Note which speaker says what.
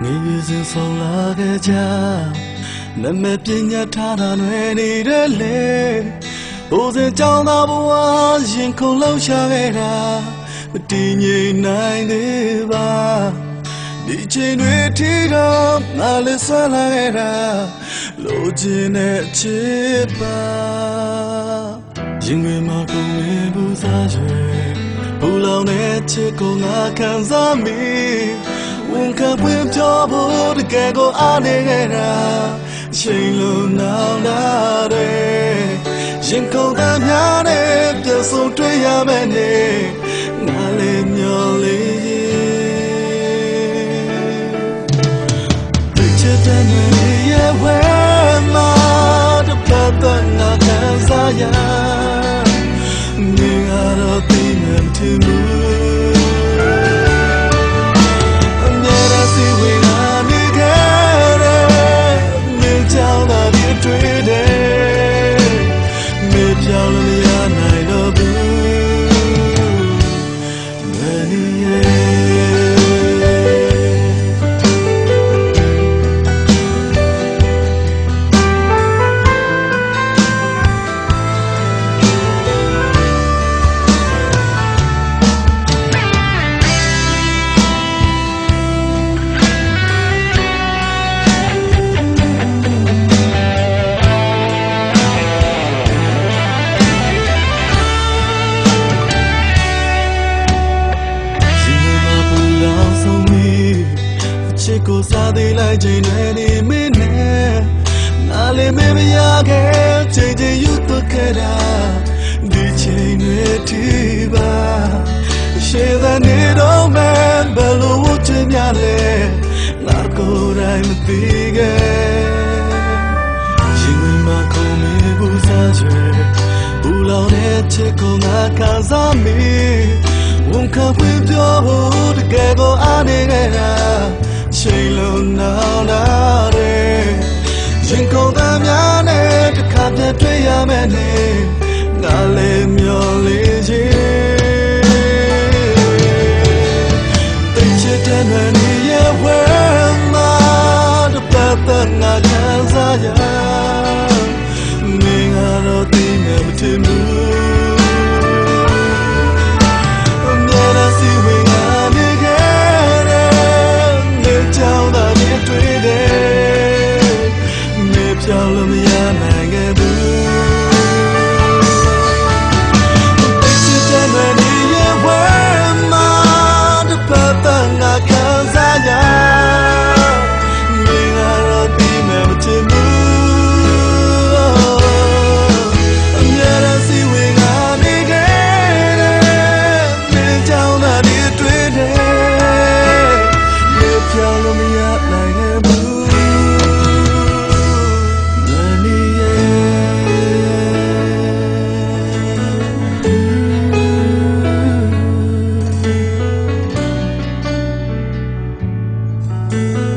Speaker 1: စဉ်ဆုံးလာခဲ့ကြနမပညာထားတာတွေနေတဲ့လေဘိုးစဉ်ကြောင်းသားဘဝရင်ခုန်လှောက်ရှာခဲ့တာမတည်ငြိမ်နိုင်သေးပါဒီချိန်တွေထိတော့ငါလည်းဆွမ်းလာခဲ့တာလိုချင်တဲ့ချစ်ပါရင်တွေမှာကုန်နေဘူးစားရွယ်ဘူလောင်တဲ့ချစ်ကိုငါခံစားမိဝန်ခံပွင့်ပြောဖို့တကယ်ကိုအားနေခဲ့တာချိန်လုံးနောင်လာတယ်ရင်ခုန်သားများနဲ့ပြန်ဆုံတွေ့ရမယ်နဲ့ငါလည်းမျောလေးဒီချစ်တဲ့ရဲ့ဝဲမှာတပတ်သက်ငါခံစားရနေရတော့သိမှမထင်ဘူးကိုစားသေးလိုက်ချိန်တွေနေမင်းနဲ့ငါလည်းမမရခဲ့ချိန်ချင်းယူတော့ခဲ့တာဒီချိန်တွေထိပါရှေ့ကနေတော့မှဘယ်လိုဝချင်များလဲငါကိုယ်တိုင်မသိခဲ့ရင်ဝင်မှာခုန်နေဘူးစားချေဘူးလောင်တဲ့ချစ်ကိုငါခံစားမိဝန်ခံပွင့်ပြောဖို့တကယ်ကိုအားနေခဲ့တာချိန်လုံးနောင်လာတယ်ရင်ခုန်သားများနဲ့တစ်ခါပြန်တွေ့ရမယ်နဲ့ငါလည်းမျောလေးချင်းတိတ်ချစ်တဲ့နေရဲ့ဝဲမှာတပတ်သက်ငါခံစားရနေငါတော့သိနေမထင်ဘူးပြောင်းလို့မရနိုင်ခဲ့ဘူးတိတ်ချစ်တဲ့နေရဲ့ဝဲမှာတပတ်သက်ငါခံစားရနေငါတော့ဒီမဲ့မချင်ဘူးအမြဲတမ်းစီဝင်ငါနေခဲ့တယ်မင်းကြောင့်သာဒီတွေ့တယ်ပြောင်းလို့မရနိုင်ခဲ့ဘူး
Speaker 2: Thank you.